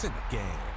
points in the game.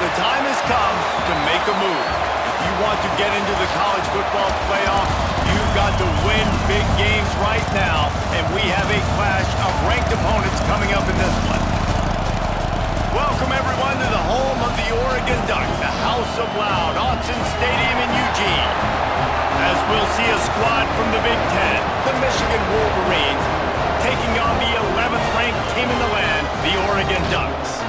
The time has come to make a move. If you want to get into the college football playoff, you've got to win big games right now, and we have a clash of ranked opponents coming up in this one. Welcome, everyone, to the home of the Oregon Ducks, the House of Loud, Autzen Stadium in Eugene. As we'll see a squad from the Big Ten, the Michigan Wolverines, taking on the 11th ranked team in the land, the Oregon Ducks.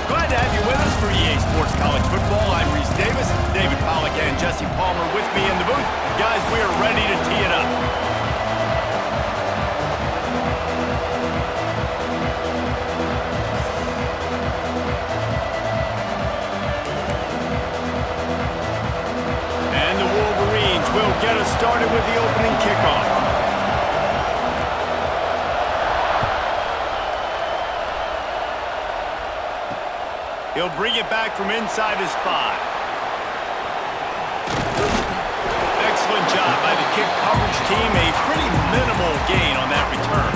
Glad to have you with us for EA Sports College Football. I'm Reese Davis, David Pollack and Jesse Palmer with me in the booth. Guys, we are ready to tee it up. And the Wolverines will get us started with the opening kickoff. He'll bring it back from inside his 5. Excellent job by the kick coverage team. A pretty minimal gain on that return.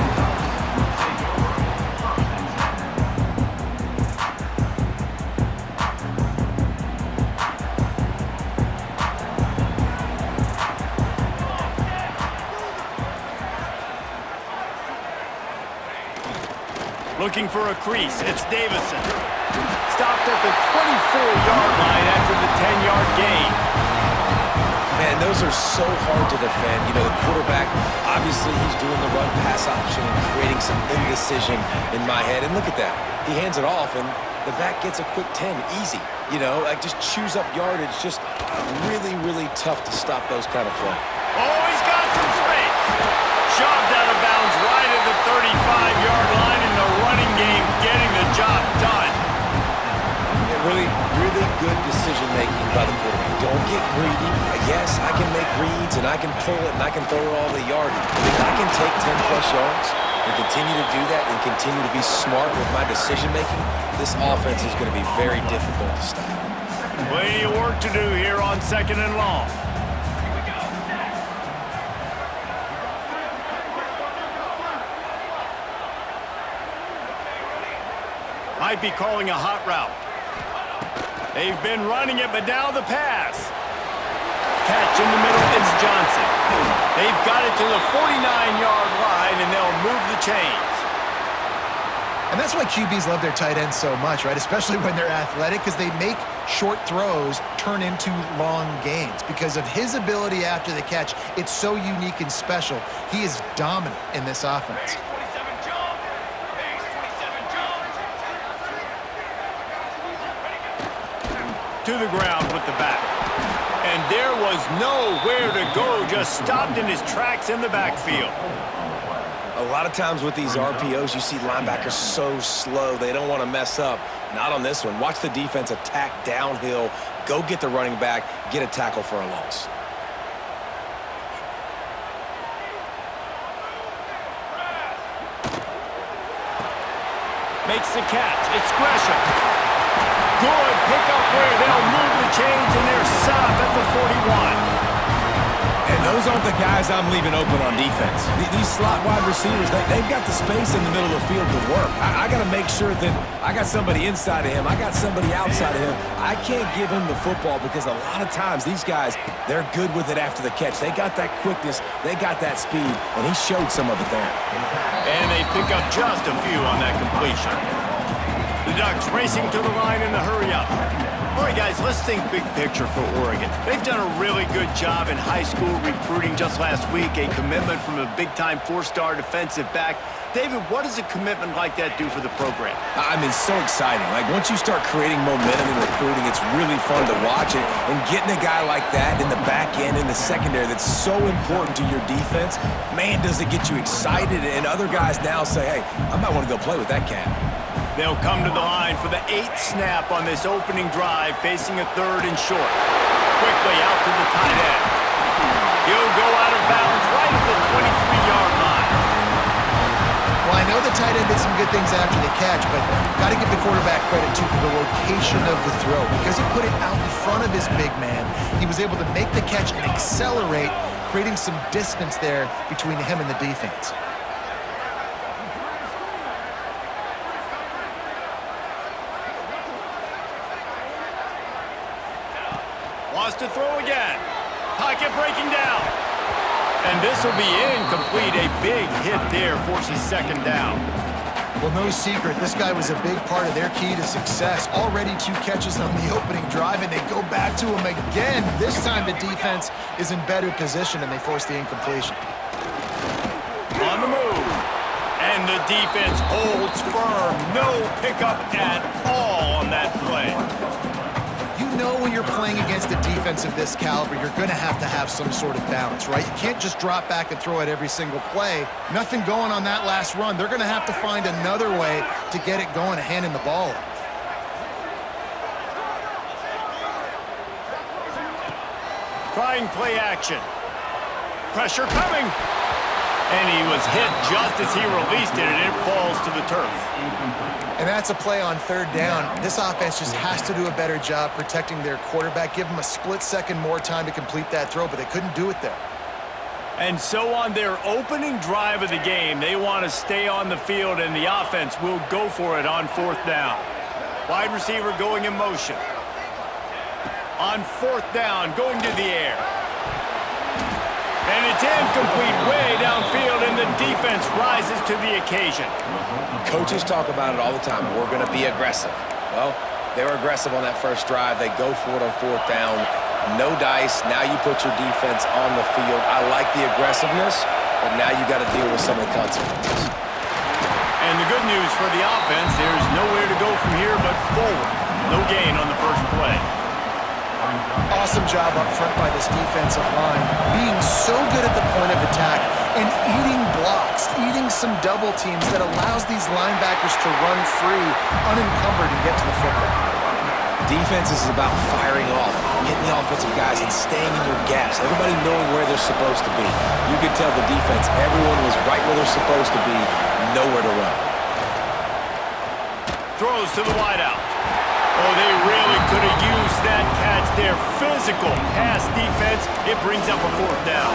Looking for a crease. It's Davison. Stopped at the 24-yard line after the 10-yard gain. Man, those are so hard to defend. You know, the quarterback, obviously he's doing the run-pass option and creating some indecision in my head. And look at that. He hands it off, and the back gets a quick 10. Easy. You know, like just chews up yardage. Just really, really tough to stop those kind of plays. Oh, he's got some space. Shoved out of bounds right at the 35-yard line in the running game, getting the job done. Really, really good decision-making by the quarterback. Don't get greedy. Yes, I can make reads, and I can pull it, and I can throw it all the yard. If I can take 10-plus yards and continue to do that and continue to be smart with my decision-making, this offense is going to be very difficult to stop. Plenty of work to do here on 2nd and long. Might be calling a hot route. They've been running it, but now the pass. Catch in the middle, it's Johnson. They've got it to the 49-yard line, and they'll move the chains. And that's why QBs love their tight ends so much, right? Especially when they're athletic, because they make short throws turn into long gains. Because of his ability after the catch, it's so unique and special. He is dominant in this offense. To the ground with the back. And there was nowhere to go, just stopped in his tracks in the backfield. A lot of times with these RPOs, you see linebackers so slow, they don't want to mess up. Not on this one. Watch the defense attack downhill, go get the running back, get a tackle for a loss. Makes the catch. It's Gresham. Good pickup there. They'll move the chains, and they're set up at the 41. And those aren't the guys I'm leaving open on defense. These slot wide receivers, they've got the space in the middle of the field to work. I got to make sure that I got somebody inside of him. I got somebody outside of him. I can't give him the football because a lot of times these guys, they're good with it after the catch. They got that quickness. They got that speed, and he showed some of it there. And they pick up just a few on that completion. The Ducks racing to the line in the hurry-up. All right, guys, let's think big picture for Oregon. They've done a really good job in high school recruiting just last week, a commitment from a big-time 4-star defensive back. David, what does a commitment like that do for the program? I mean, so exciting. Like, once you start creating momentum in recruiting, it's really fun to watch it. And getting a guy like that in the back end, in the secondary, that's so important to your defense, man, does it get you excited. And other guys now say, hey, I might want to go play with that cat. They'll come to the line for the 8th snap on this opening drive, facing a 3rd and short. Quickly out to the tight end. He'll go out of bounds right at the 23-yard line. Well, I know the tight end did some good things after the catch, but got to give the quarterback credit, too, for the location of the throw. Because he put it out in front of his big man, he was able to make the catch and accelerate, creating some distance there between him and the defense. Wants to throw again. Pocket breaking down. And this will be incomplete. A big hit there forces 2nd down. Well, no secret, this guy was a big part of their key to success. Already 2 catches on the opening drive, and they go back to him again. This time the defense is in better position, and they force the incompletion. On the move. And the defense holds firm. No pickup at all on that play. You know when you're playing against a defense of this caliber, you're going to have some sort of balance, right? You can't just drop back and throw it every single play. Nothing going on that last run. They're going to have to find another way to get it going and handing the ball off. Trying play action. Pressure coming. And he was hit just as he released it, and it falls to the turf. And that's a play on third down. This offense just has to do a better job protecting their quarterback. Give him a split second more time to complete that throw, but they couldn't do it there. And so on their opening drive of the game, they want to stay on the field, and the offense will go for it on fourth down. Wide receiver going in motion. On fourth down, going to the air. And it's incomplete way downfield, and the defense rises to the occasion. Coaches talk about it all the time. We're going to be aggressive. Well, they were aggressive on that first drive. They go for it on fourth down. No dice. Now you put your defense on the field. I like the aggressiveness, but now you got to deal with some of the consequences. And the good news for the offense, there's nowhere to go from here but forward. No gain on the first play. Awesome job up front by this defensive line, being so good at the point of attack and eating blocks, eating some double teams that allows these linebackers to run free, unencumbered, and get to the football. Defense is about firing off, hitting the offensive guys, and staying in your gaps. Everybody knowing where they're supposed to be. You could tell the defense, everyone was right where they're supposed to be, nowhere to run. Throws to the wideout. Oh, they really could have used that catch there. Physical pass defense. It brings up a fourth down.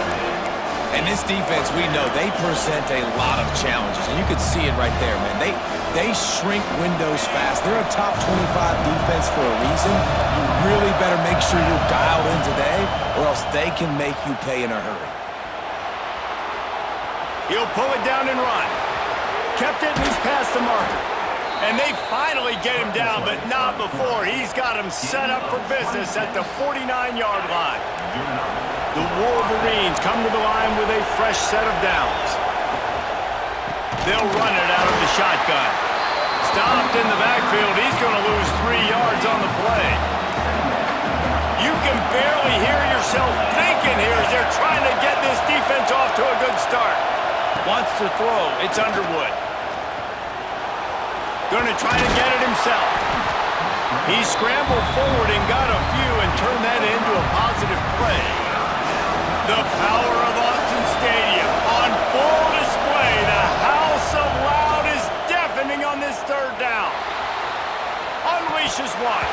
And this defense, we know, they present a lot of challenges. And you can see it right there, man. They shrink windows fast. They're a top 25 defense for a reason. You really better make sure you're dialed in today, or else they can make you pay in a hurry. He'll pull it down and run. Kept it, and he's past the marker. And they finally get him down, but not before. He's got him set up for business at the 49-yard line. The Wolverines come to the line with a fresh set of downs. They'll run it out of the shotgun. Stopped in the backfield. He's going to lose 3 yards on the play. You can barely hear yourself thinking here as they're trying to get this defense off to a good start. Wants to throw. It's Underwood. Going to try to get it himself. He scrambled forward and got a few and turned that into a positive play. The power of Autzen Stadium on full display. The house of loud is deafening on this third down. Unleashes one.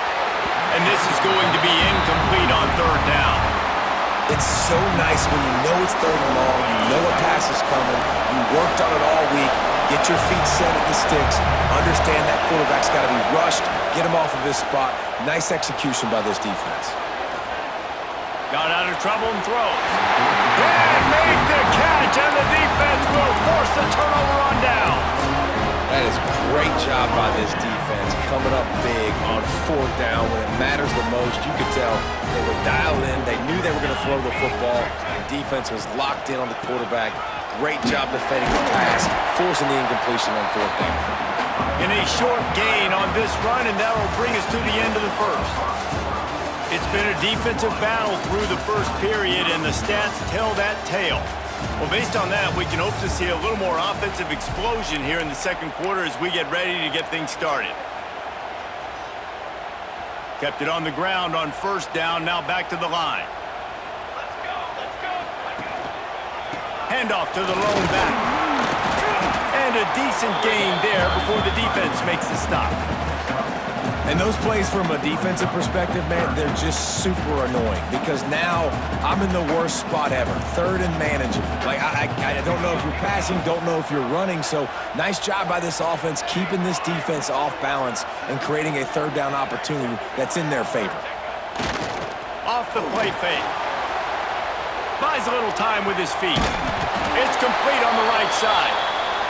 And this is going to be incomplete on third down. It's so nice when you know it's third and long, you know a pass is coming, you worked on it all week, get your feet set at the sticks, understand that quarterback's got to be rushed, get him off of his spot. Nice execution by this defense. Got out of trouble and throws. And made the catch, and the defense will force the turnover on down. That is a great job by this defense, coming up big on fourth down when it matters the most. You could tell they were dialed in. They knew they were going to throw the football. The defense was locked in on the quarterback. Great job defending the pass, forcing the incompletion on fourth down. And a short gain on this run, and that will bring us to the end of the first. It's been a defensive battle through the first period, and the stats tell that tale. Well, based on that, we can hope to see a little more offensive explosion here in the second quarter as we get ready to get things started. Kept it on the ground on first down, now back to the line. Handoff to the lone back. And a decent gain there before the defense makes the stop. And those plays from a defensive perspective, man, they're just super annoying because now I'm in the worst spot ever, third and manageable. Like, I don't know if you're passing, don't know if you're running, so nice job by this offense keeping this defense off balance and creating a third down opportunity that's in their favor. Off the play fake. Buys a little time with his feet. It's complete on the right side.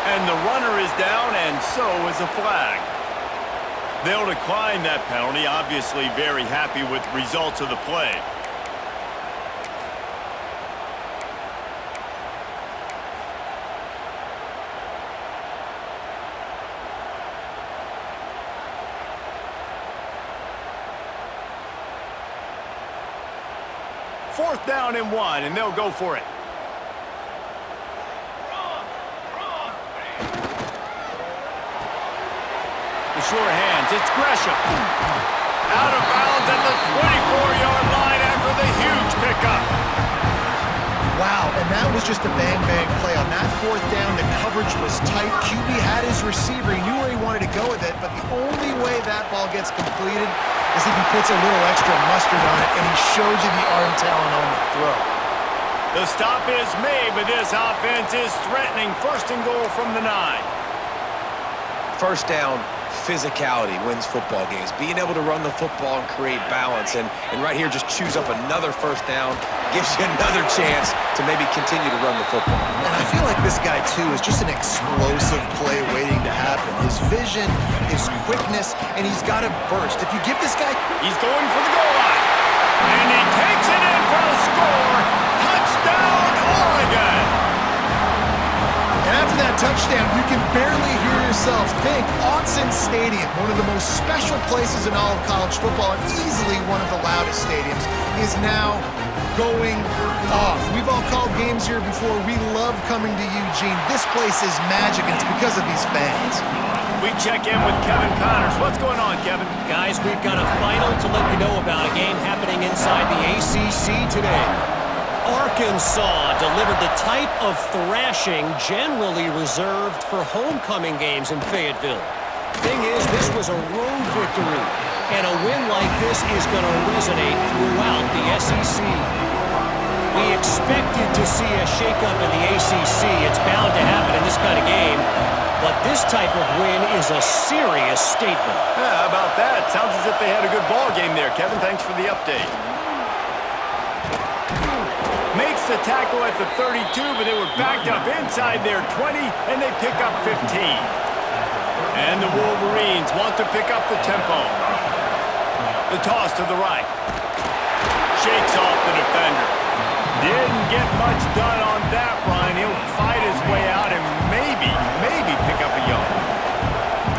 And the runner is down, and so is a flag. They'll decline that penalty, obviously very happy with the results of the play. Fourth down and 1, and they'll go for it. The sure hands, it's Gresham. Out of bounds at the 24-yard line after the huge pickup. up. Wow, and that was just a bang-bang play. On that fourth down, the coverage was tight. QB had his receiver. He knew where he wanted to go with it, but the only way that ball gets completed is if he puts a little extra mustard on it, and he shows you the arm talent on the throw. The stop is made, but this offense is threatening. First and goal from the 9. First down, physicality wins football games. Being able to run the football and create balance, and right here just choose up another first down, gives you another chance to maybe continue to run the football. And I feel like this guy, too, is just an explosive play waiting to happen. His vision, his quickness, and he's got a burst. If you give this guy... He's going for the goal line. And he takes it in for a score. Touchdown, Oregon! And after that touchdown, you can barely hear yourself think. Autzen Stadium, one of the most special places in all of college football, and easily one of the loudest stadiums, is now going off. We've all called games here before. We love coming to Eugene. This place is magic, and it's because of these fans. We check in with Kevin Connors. What's going on, Kevin? Guys, we've got a final to let you know about, a game happening inside the ACC today. Arkansas delivered the type of thrashing generally reserved for homecoming games in Fayetteville. Thing is, this was a road victory, and a win like this is going to resonate throughout the SEC. We expected to see a shakeup in the ACC. It's bound to happen in this kind of game, but this type of win is a serious statement. Yeah, how about that? Sounds as if they had a good ball game there, Kevin. Thanks for the update. Makes the tackle at the 32, but they were backed up inside their 20, and they pick up 15. And the Wolverines want to pick up the tempo. The toss to the right. Shakes off the defender. Didn't get much done on that run. He'll fight his way out and maybe pick up a yard.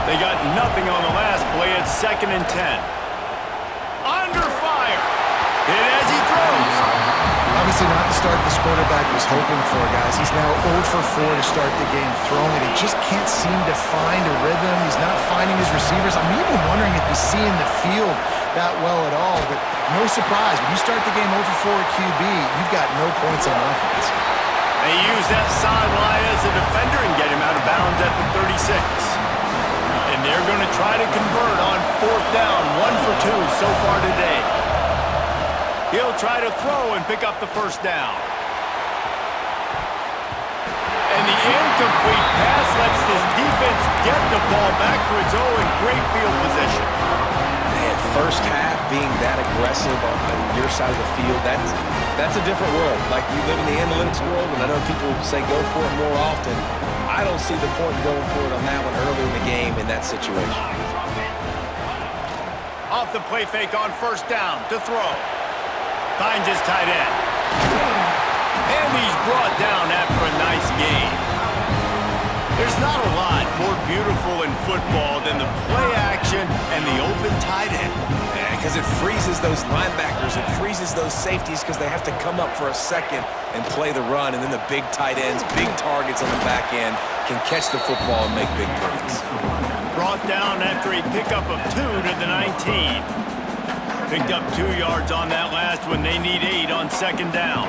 They got nothing on the last play. It's 2nd and 10. Under fire. Hit as he throws. Obviously not the start this quarterback was hoping for, guys. He's now 0 for 4 to start the game throwing it. He just can't seem to find a rhythm. He's not finding his receivers. I'm even wondering if he's seeing the field that well at all. But no surprise, when you start the game 0 for 4 at QB, you've got no points on offense. They use that sideline as a defender and get him out of bounds at the 36. And they're going to try to convert on 4th down, 1 for 2 so far today. He'll try to throw and pick up the first down. And the incomplete pass lets this defense get the ball back for its own in great field position. Man, first half being that aggressive on your side of the field, that's a different world. Like, you live in the analytics world, and I know people say go for it more often. I don't see the point in going for it on that one early in the game in that situation. Off the play fake on 1st down to throw. Finds his tight end. And he's brought down after a nice gain. There's not a lot more beautiful in football than the play action and the open tight end. Because it freezes those linebackers, it freezes those safeties because they have to come up for a second and play the run, and then the big tight ends, big targets on the back end can catch the football and make big plays. Brought down after a pickup of 2 to the 19. Picked up 2 yards on that last one. They need 8 on 2nd down.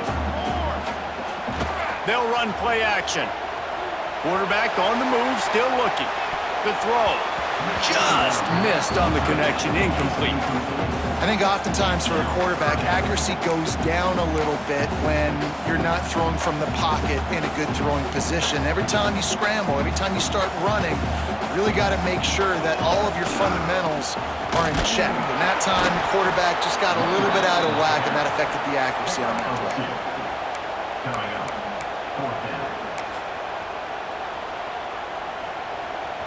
They'll run play action. Quarterback on the move, still looking. The throw. Just missed on the connection, incomplete. I think oftentimes for a quarterback, accuracy goes down a little bit when you're not throwing from the pocket in a good throwing position. Every time you scramble, every time you start running, you really got to make sure that all of your fundamentals are in check. And that time, the quarterback just got a little bit out of whack, and that affected the accuracy on that play.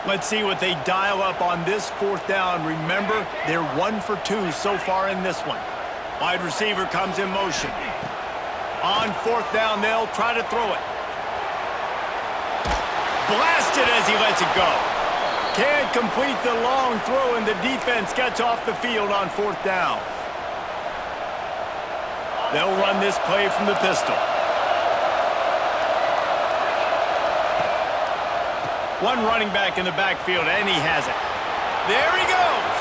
Let's see what they dial up on this 4th down. Remember, they're 1 for 2 so far in this one. Wide receiver comes in motion. On 4th down, they'll try to throw it. Blasted as he lets it go. Can't complete the long throw, and the defense gets off the field on 4th down. They'll run this play from the pistol. One running back in the backfield, and he has it. There he goes.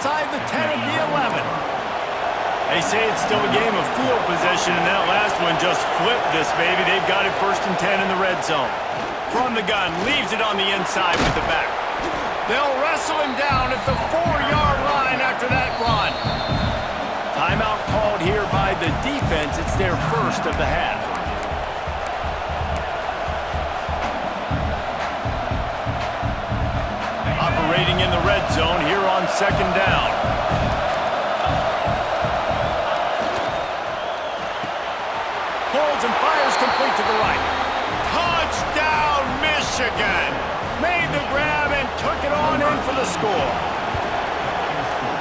inside the 10 of the 11. They say it's still a game of field possession, and that last one just flipped this baby. They've got it 1st and 10 in the red zone. From the gun, leaves it on the inside with the back. They'll wrestle him down at the 4-yard line after that run. Timeout called here by the defense. It's their first of the half. Operating in the red zone here on 2nd down. Pulls and fires complete to the right. Touchdown, Michigan! Made the grab and took it on in for the score.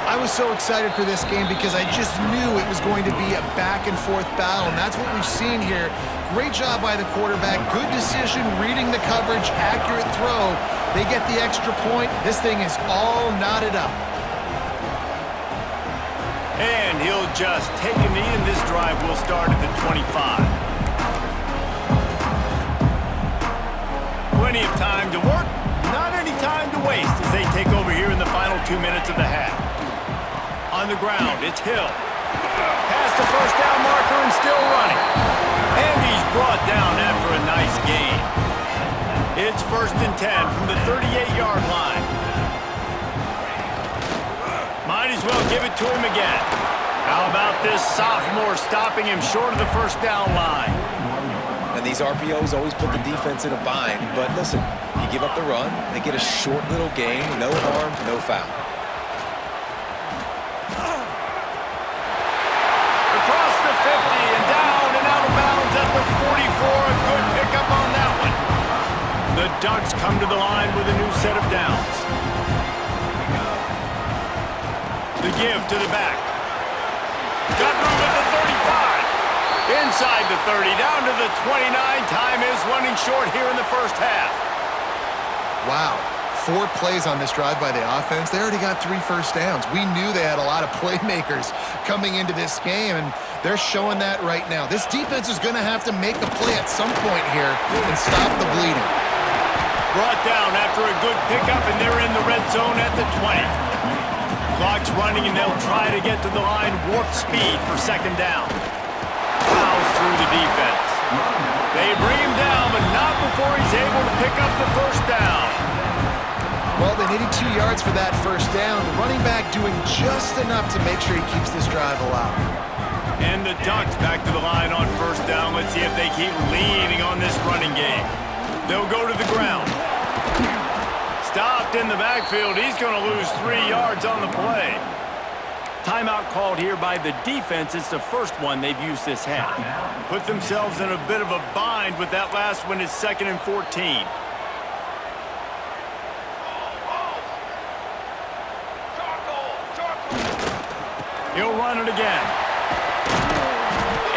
I was so excited for this game because I just knew it was going to be a back-and-forth battle, and that's what we've seen here. Great job by the quarterback, good decision, reading the coverage, accurate throw. They get the extra point. This thing is all knotted up. And he'll just take a knee, and this drive will start at the 25. Plenty of time to work, not any time to waste as they take over here in the final 2 minutes of the half. On the ground, it's Hill. Past the first down marker and still running. And he's brought down after a nice gain. It's 1st and 10 from the 38-yard line. Might as well give it to him again. How about this sophomore stopping him short of the first down line? And these RPOs always put the defense in a bind. But listen, you give up the run, they get a short little gain, no harm, no foul. Across the 50 and down and out of bounds at the 44. A good pickup on that one. The Ducks come to the line with a new set of downs. The give to the back. Got room at the 35. Inside the 30, down to the 29. Time is running short here in the first half. Wow. 4 plays on this drive by the offense. They already got 3 first downs. We knew they had a lot of playmakers coming into this game, and they're showing that right now. This defense is going to have to make a play at some point here and stop the bleeding. Brought down after a good pickup, and they're in the red zone at the 20. Clock's running, and they'll try to get to the line warp speed for 2nd down. Fouls through the defense. They bring him down, but not before he's able to pick up the first down. Well, they needed 2 yards for that first down. The running back doing just enough to make sure he keeps this drive alive. And the Ducks back to the line on first down. Let's see if they keep leaning on this running game. They'll go to the ground. Stopped in the backfield. He's going to lose 3 yards on the play. Timeout called here by the defense. It's the first one they've used this half. Put themselves in a bit of a bind with that last one. It's 2nd and 14. He'll run it again.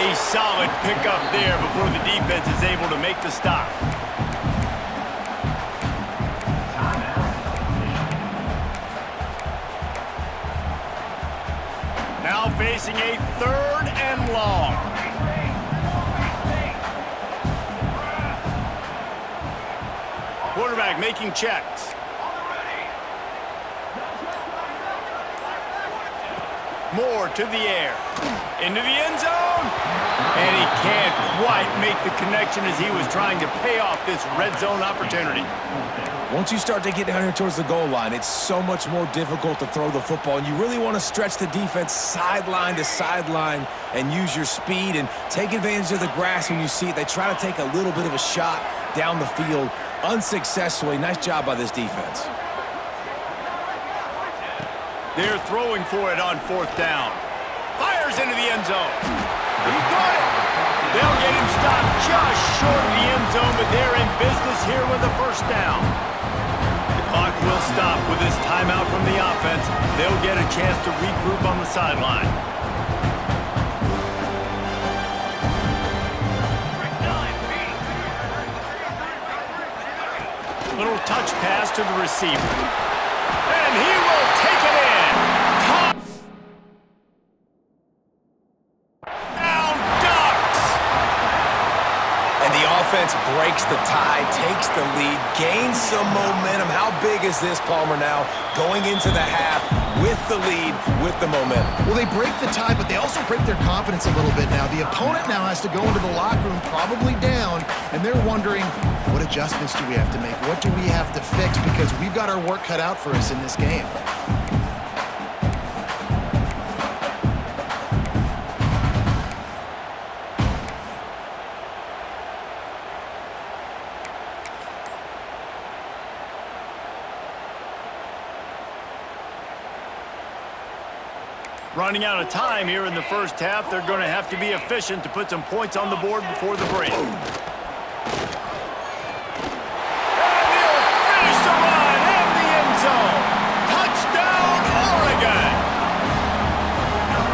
A solid pickup there before the defense is able to make the stop. Now facing a 3rd and long. Quarterback making checks. Moore to the air. Into the end zone. And he can't quite make the connection as he was trying to pay off this red zone opportunity. Once you start to get down here towards the goal line, it's so much more difficult to throw the football, and you really want to stretch the defense sideline to sideline and use your speed and take advantage of the grass when you see it. They try to take a little bit of a shot down the field unsuccessfully. Nice job by this defense. They're throwing for it on 4th down. Fires into the end zone. He got it. They'll get him stopped just short of the end zone, but they're in business here with a first down. The clock will stop with this timeout from the offense. They'll get a chance to regroup on the sideline. Little touch pass to the receiver. And he will take it in. Touchdown, Ducks! And the offense breaks the tie, takes the lead, gains some momentum. How big is this, Palmer, now? Going into the half, with the lead, with the momentum. Well, they break the tie, but they also break their confidence a little bit now. The opponent now has to go into the locker room probably down, and they're wondering, what adjustments do we have to make? What do we have to fix? Because we've got our work cut out for us in this game. Running out of time here in the first half. They're going to have to be efficient to put some points on the board before the break. And they'll finish the run in the end zone. Touchdown, Oregon!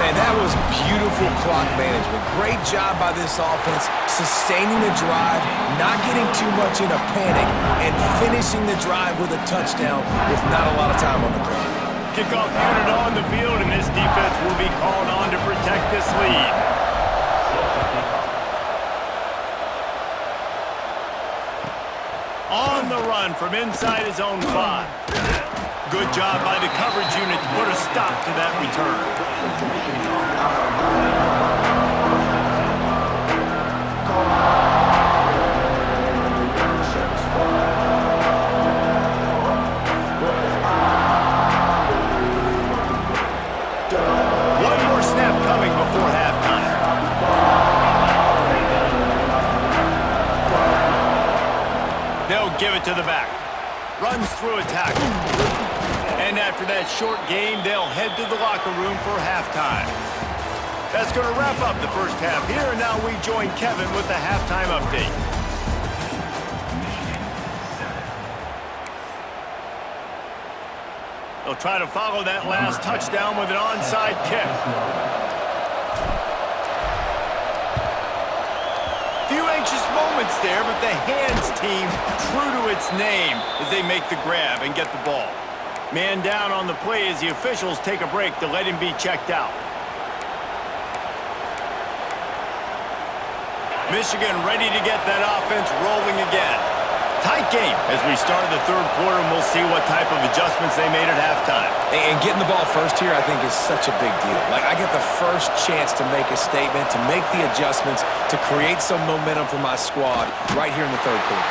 Man, that was beautiful clock management. Great job by this offense, sustaining the drive, not getting too much in a panic, and finishing the drive with a touchdown with not a lot of time on the clock. Kickoff unit on the field, and this defense will be called on to protect this lead. On the run from inside his own 5. Good job by the coverage unit to put a stop to that return. Give it to the back. Runs through a tackle. And after that short game, they'll head to the locker room for halftime. That's going to wrap up the first half here, and now we join Kevin with the halftime update. They'll try to follow that last touchdown with an onside kick. Few anxious moments there, but the hands team true to its name as they make the grab and get the ball. Man down on the play as the officials take a break to let him be checked out. Michigan ready to get that offense rolling again. Tight game as we start the third quarter, and we'll see what type of adjustments they made at halftime. And getting the ball first here, I think, is such a big deal. Like, I get the first chance to make a statement, to make the adjustments, to create some momentum for my squad right here in the third quarter.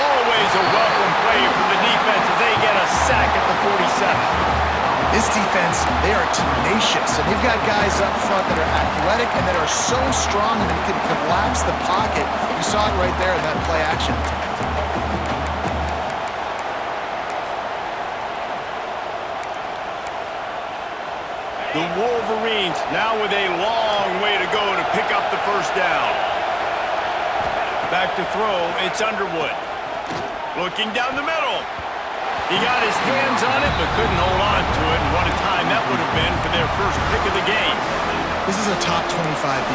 Always a welcome play for the defense as they get a sack at the 47. This defense, they are tenacious, and they've got guys up front that are athletic and that are so strong and that can collapse the pocket. You saw it right there in that play action attempt. The Wolverines now with a long way to go to pick up the first down. Back to throw, it's Underwood. Looking down the middle. He got his hands on it but couldn't hold on to it, and what a time that would have been for their first pick of the game. This is a top 25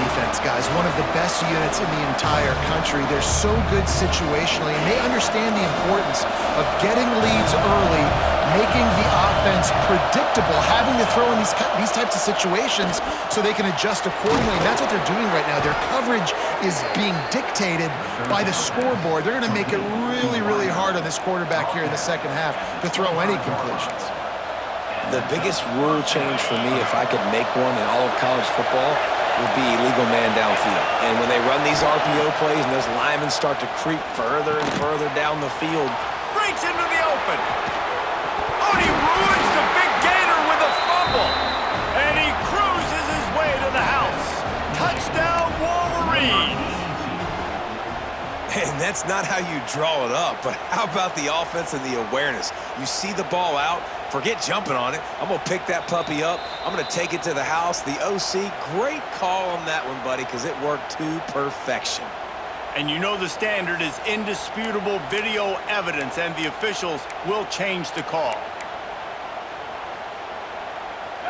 defense, guys. One of the best units in the entire country. They're so good situationally, and they understand the importance of getting leads early, making the offense predictable, having to throw in these types of situations so they can adjust accordingly. And that's what they're doing right now. Their coverage is being dictated by the scoreboard. They're going to make it really, really hard on this quarterback here in the second half to throw any completions. The biggest rule change for me, if I could make one in all of college football, would be illegal man downfield. And when they run these RPO plays and those linemen start to creep further and further down the field. Breaks into the open. Oh, and he ruins the big gainer with a fumble. And he cruises his way to the house. Touchdown, Wolverines. And that's not how you draw it up, but how about the offense and the awareness? You see the ball out, forget jumping on it. I'm going to pick that puppy up. I'm going to take it to the house. The OC, great call on that one, buddy, because it worked to perfection. And you know the standard is indisputable video evidence, and the officials will change the call.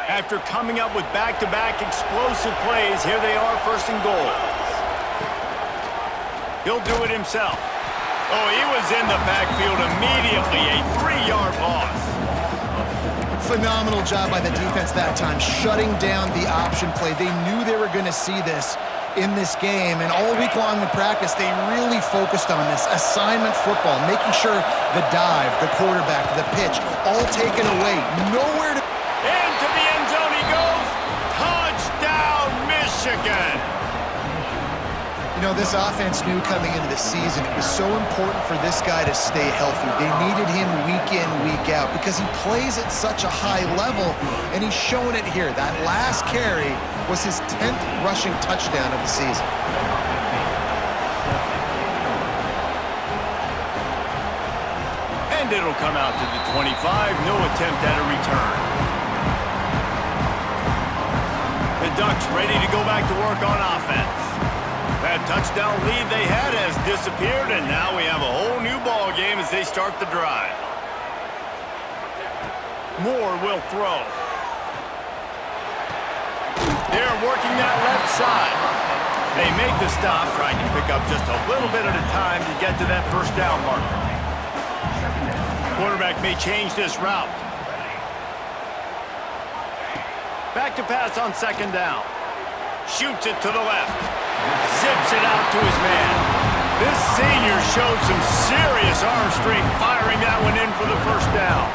After coming up with back-to-back explosive plays, here they are, first and goal. He'll do it himself. Oh, he was in the backfield immediately, a 3-yard loss. Phenomenal job by the defense that time, shutting down the option play. They knew they were going to see this in this game, and all week long in practice, they really focused on this assignment football, making sure the dive, the quarterback, the pitch, all taken away. Nowhere to... know, this offense knew coming into the season it was so important for this guy to stay healthy. They needed him week in, week out because he plays at such a high level, and he's showing it here. That last carry was his 10th rushing touchdown of the season. And it'll come out to the 25. No attempt at a return. The Ducks ready to go back to work on offense. That touchdown lead they had has disappeared, and now we have a whole new ball game as they start the drive. Moore will throw. They're working that left side. They make the stop, trying to pick up just a little bit at a time to get to that first down marker. Quarterback may change this route. Back to pass on second down. Shoots it to the left. Zips it out to his man. This senior showed some serious arm strength firing that one in for the first down.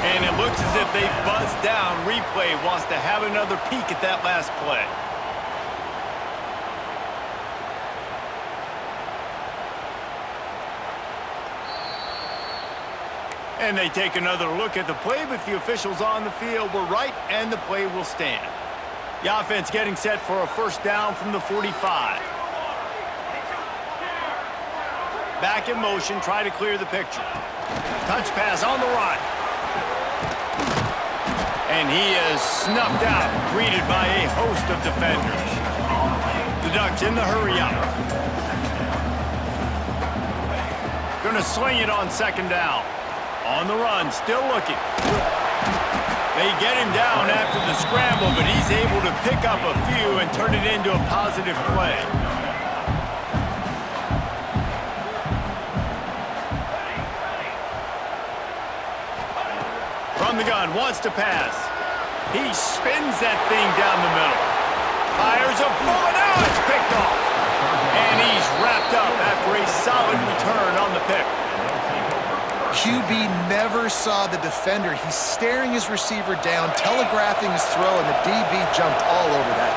And it looks as if they've buzzed down. Replay wants to have another peek at that last play. And they take another look at the play, but the officials on the field were right, and the play will stand. The offense getting set for a first down from the 45. Back in motion, try to clear the picture. Touch pass on the run. And he is snuffed out, greeted by a host of defenders. The Ducks in the hurry up. Gonna sling it on second down. On the run, still looking. They get him down after the scramble, but he's able to pick up a few and turn it into a positive play. From the gun, wants to pass. He spins that thing down the middle. Fires a bullet, now it's picked off. And he's wrapped up after a solid return on the pick. QB never saw the defender. He's staring his receiver down, telegraphing his throw, and the DB jumped all over that.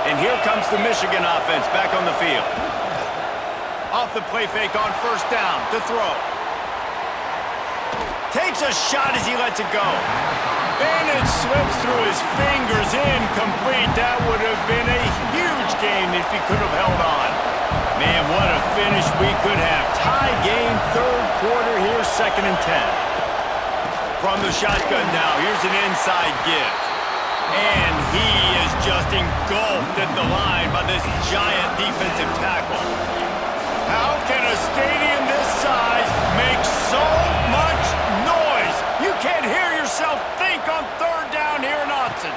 And here comes the Michigan offense back on the field. Off the play fake on first down to throw. Takes a shot as he lets it go. And it slips through his fingers, incomplete. That would have been a huge gain if he could have held on. Man, what a finish we could have. Tie game, third quarter here, 2nd and 10. From the shotgun now, here's an inside give. And he is just engulfed at the line by this giant defensive tackle. How can a stadium this size make so much noise? You can't hear yourself think on third down here in Autzen.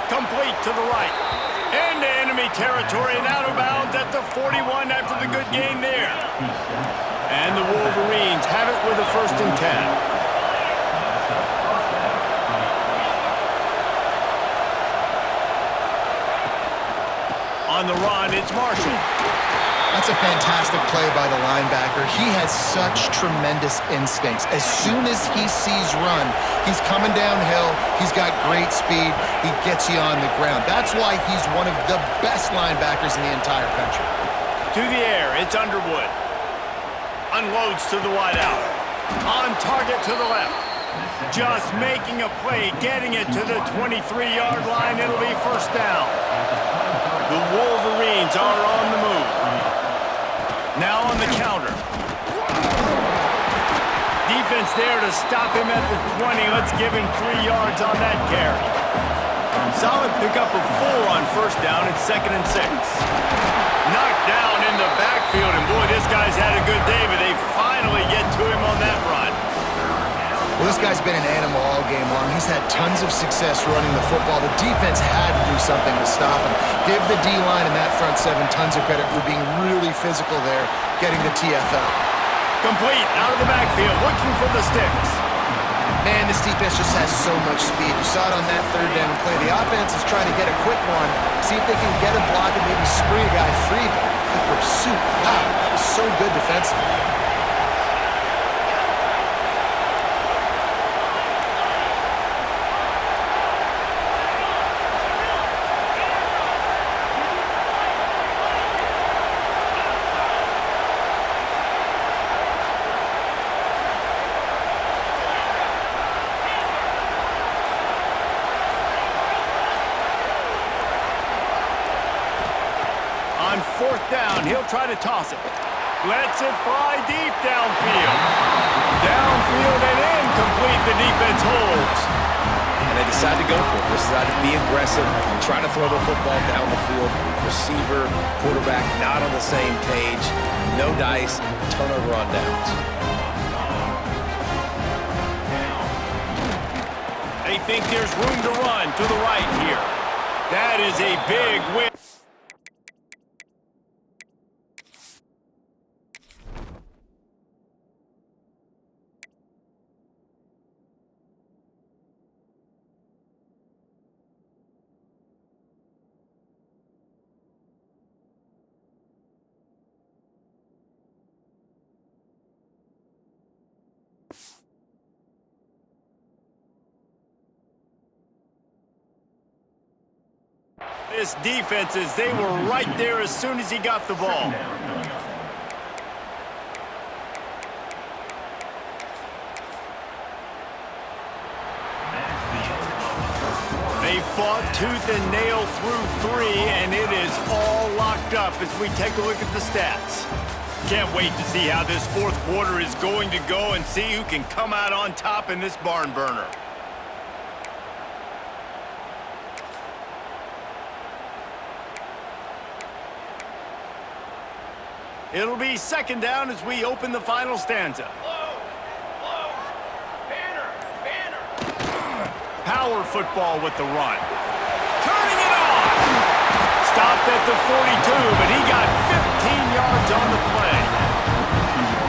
Complete to the right. Into enemy territory and out of bounds at the 41 after the good gain there. And the Wolverines have it with a 1st and 10. On the run, it's Marshall. That's a fantastic play by the linebacker. He has such tremendous instincts. As soon as he sees run, he's coming downhill. He's got great speed. He gets you on the ground. That's why he's one of the best linebackers in the entire country. To the air, it's Underwood. Unloads to the wideout. On target to the left. Just making a play, getting it to the 23-yard line. It'll be first down. The Wolverines are on the move. Now on the counter. Defense there to stop him at the 20. Let's give him 3 yards on that carry. Solid pickup of 4 on first down. It's 2nd and 6. Knocked down in the backfield, and boy, this guy's had a good day, but they finally get to him on that run. Well, this guy's been an animal all game long. He's had tons of success running the football. The defense had to do something to stop him. Give the D-line and that front 7 tons of credit for being really physical there, getting the TFL. Complete, out of the backfield, looking for the sticks. Man, this defense just has so much speed. You saw it on that third down play. The offense is trying to get a quick one, see if they can get a block and maybe spring a guy free. But the pursuit, wow, that was so good defensively. try to toss it. Lets it fly deep downfield. Downfield and incomplete. The defense holds. And they decide to go for it. They decide to be aggressive, try to throw the football down the field. Receiver, quarterback, not on the same page. No dice, turnover on downs. They think there's room to run to the right here. That is a big win. This defense is, they were right there as soon as he got the ball. They fought tooth and nail through 3, and it is all locked up as we take a look at the stats. Can't wait to see how this fourth quarter is going to go and see who can come out on top in this barn burner. It'll be second down as we open the final stanza. Power football with the run. Turning it on! Stopped at the 42, but he got 15 yards on the play.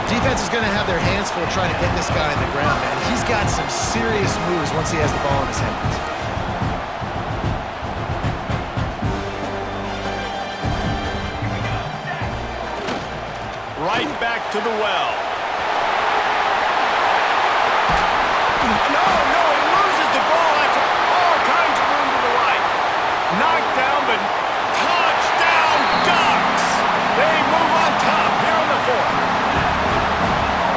Defense is going to have their hands full trying to get this guy on the ground, man. He's got some serious moves once he has the ball in his hands. Right back to the well. No, he loses the ball after all kinds of room to the right. Knocked down, but touchdown Ducks! They move on top here in the fourth.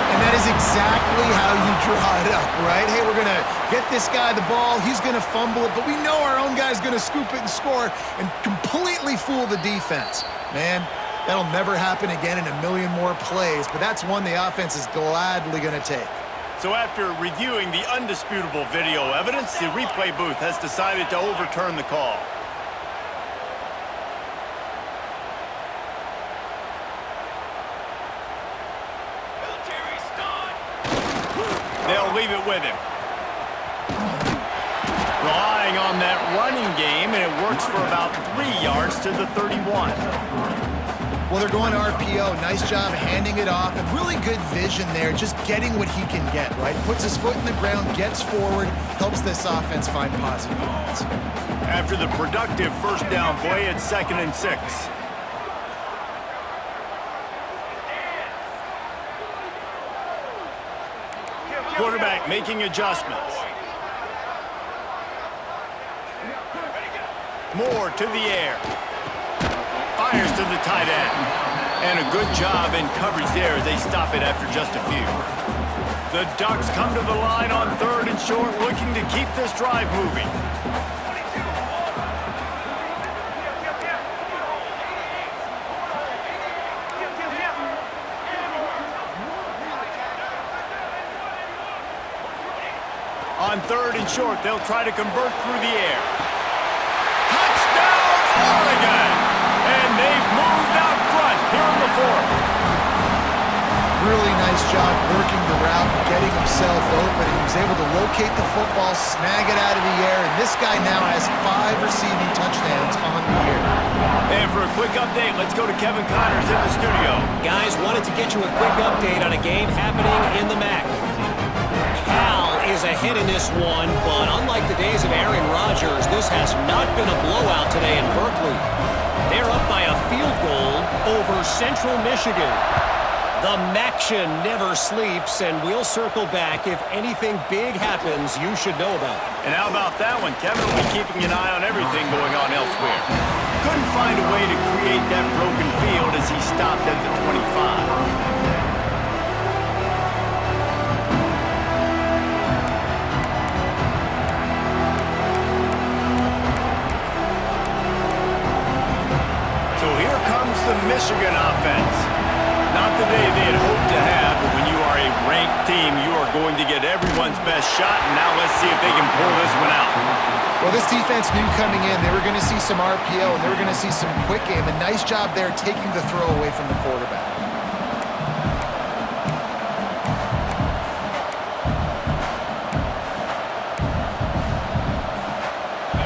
And that is exactly how you draw it up, right? Hey, we're going to get this guy the ball. He's going to fumble it, but we know our own guy's going to scoop it and score and completely fool the defense. Man, that'll never happen again in a million more plays, but that's one the offense is gladly going to take. So after reviewing the undisputable video evidence, the replay booth has decided to overturn the call. They'll leave it with him. Relying on that running game, and it works for about 3 yards to the 31. Well, they're going to RPO. Nice job handing it off, and really good vision there, just getting what he can get, right? Puts his foot in the ground, gets forward, helps this offense find positive moments. After the productive first down play, it's 2nd and 6. Quarterback making adjustments. Moore to the air. Fires to the tight end. And a good job in coverage there as they stop it after just a few. The Ducks come to the line on 3rd and short, looking to keep this drive moving. On 3rd and short, they'll try to convert through the air. Touchdown, Oregon! And they've moved out front here in the fourth. Really nice job working the route, getting himself open. He was able to locate the football, snag it out of the air, and this guy now has 5 receiving touchdowns on the year. And for a quick update, let's go to Kevin Connors in the studio. Guys, wanted to get you a quick update on a game happening in the MAC. Cal is ahead in this one, but unlike the days of Aaron Rodgers, this has not been a blowout today in Berkeley. They're up by a field goal over Central Michigan. The MACtion never sleeps, and we'll circle back if anything big happens you should know about. And how about that one? Kevin will be keeping an eye on everything going on elsewhere. Couldn't find a way to create that broken field as he stopped at the 25. So here comes the Michigan offense. today they had hoped to have, but when you are a ranked team, you are going to get everyone's best shot, and now let's see if they can pull this one out. Well, this defense knew coming in they were going to see some RPO and they were going to see some quick game. A nice job there taking the throw away from the quarterback.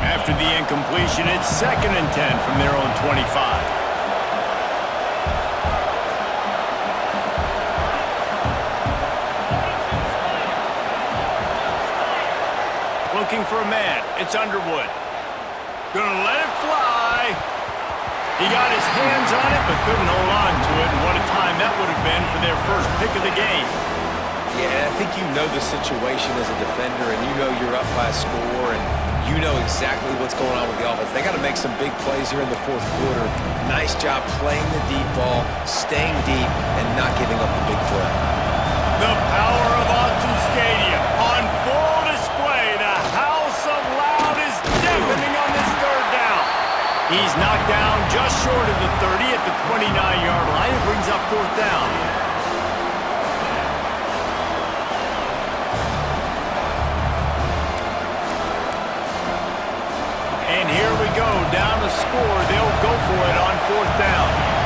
After the incompletion, it's 2nd and 10 from their own 25. Looking for a man. It's Underwood. Gonna let it fly. He got his hands on it, but couldn't hold on to it. And what a time that would have been for their first pick of the game. Yeah, I think you know the situation as a defender, and you know you're up by a score, and you know exactly what's going on with the offense. They got to make some big plays here in the 4th quarter. Nice job playing the deep ball, staying deep, and not giving up the big play. The power of Autzen Stadium on full display. The house of loud is deafening on this 3rd down. He's knocked down just short of the 30 at the 29-yard line. It brings up 4th down. And here we go, down the score. They'll go for it on 4th down.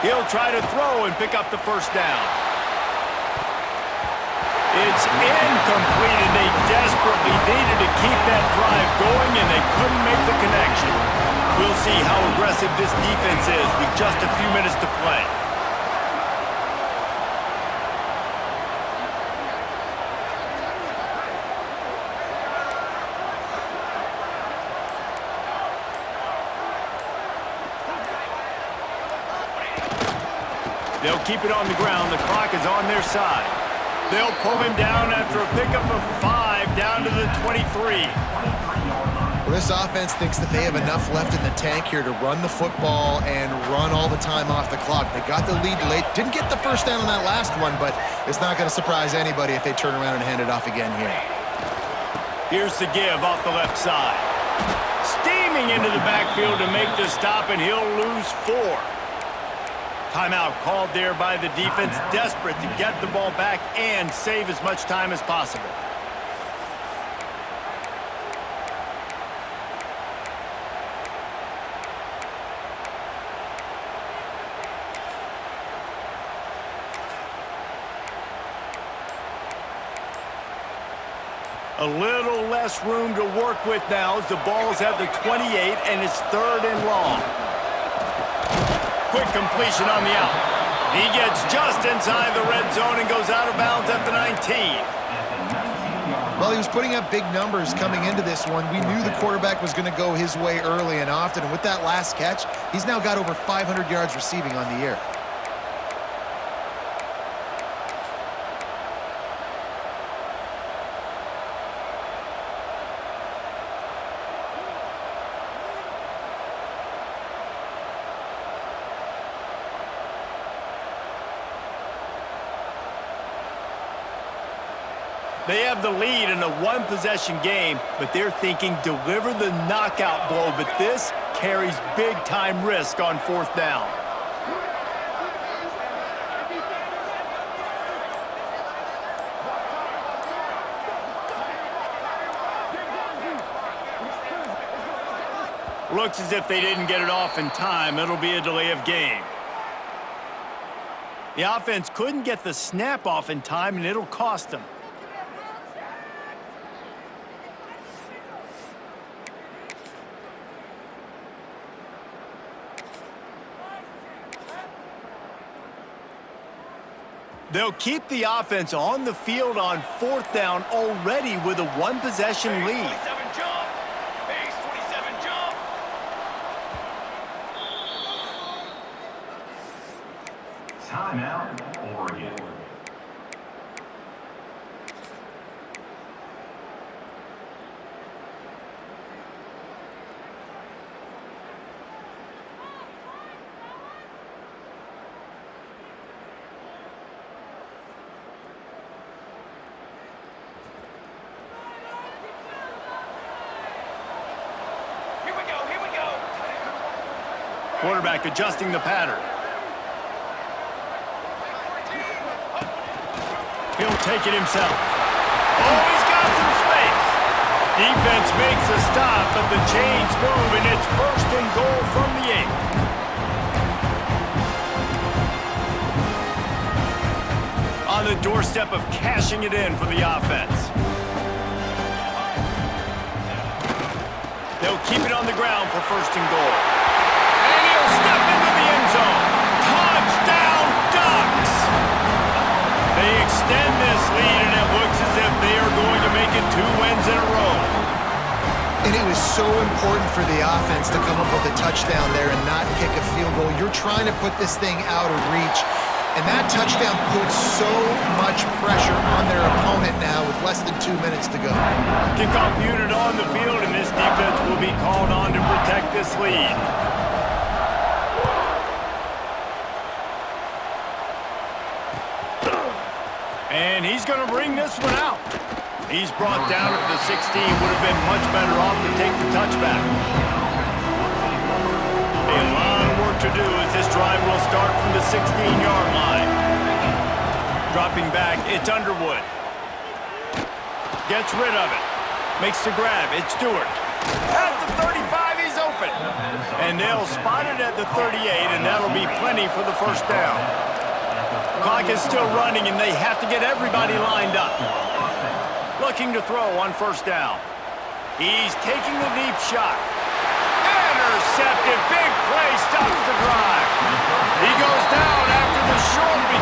He'll try to throw and pick up the 1st down. It's incomplete, and they desperately needed to keep that drive going, and they couldn't make the connection. We'll see how aggressive this defense is with just a few minutes to play. They'll keep it on the ground. The clock is on their side. They'll pull him down after a pickup of 5 down to the 23. Well, this offense thinks that they have enough left in the tank here to run the football and run all the time off the clock. They got the lead late. Didn't get the 1st down on that last one, but it's not going to surprise anybody if they turn around and hand it off again here. Here's the give off the left side. Steaming into the backfield to make the stop, and he'll lose 4. Timeout called there by the defense, desperate to get the ball back and save as much time as possible. A little less room to work with now as the ball's at the 28 and it's 3rd and long. Quick completion on the out. He gets just inside the red zone and goes out of bounds at the 19. Well, he was putting up big numbers coming into this one. We knew the quarterback was going to go his way early and often. And with that last catch, he's now got over 500 yards receiving on the year. They have the lead in a 1-possession game, but they're thinking deliver the knockout blow, but this carries big-time risk on 4th down. Looks as if they didn't get it off in time. It'll be a delay of game. The offense couldn't get the snap off in time, and it'll cost them. They'll keep the offense on the field on 4th down already with a 1-possession lead. Timeout, Oregon. Quarterback adjusting the pattern. He'll take it himself. Oh, he's got some space. Defense makes a stop, but the chains move, and it's 1st and goal from the 8. On the doorstep of cashing it in for the offense. They'll keep it on the ground for 1st and goal. And he'll step into the end zone. Touchdown, Ducks! They extend this lead, and it looks as if they are going to make it 2 wins in a row. And it was so important for the offense to come up with a touchdown there and not kick a field goal. You're trying to put this thing out of reach, and that touchdown puts so much pressure on their opponent now with less than 2 minutes to go. Kickoff unit on the field, and this defense will be called on to protect this lead. And he's going to bring this one out. He's brought down at the 16. Would have been much better off to take the touchback. A lot of work to do as this drive will start from the 16-yard line. Dropping back, it's Underwood. Gets rid of it. Makes the grab. It's Stewart. At the 35, he's open. And they'll spot it at the 38, and that'll be plenty for the 1st down. Clock is still running, and they have to get everybody lined up. Looking to throw on 1st down. He's taking the deep shot. Intercepted. Big play stops the drive. He goes down after the short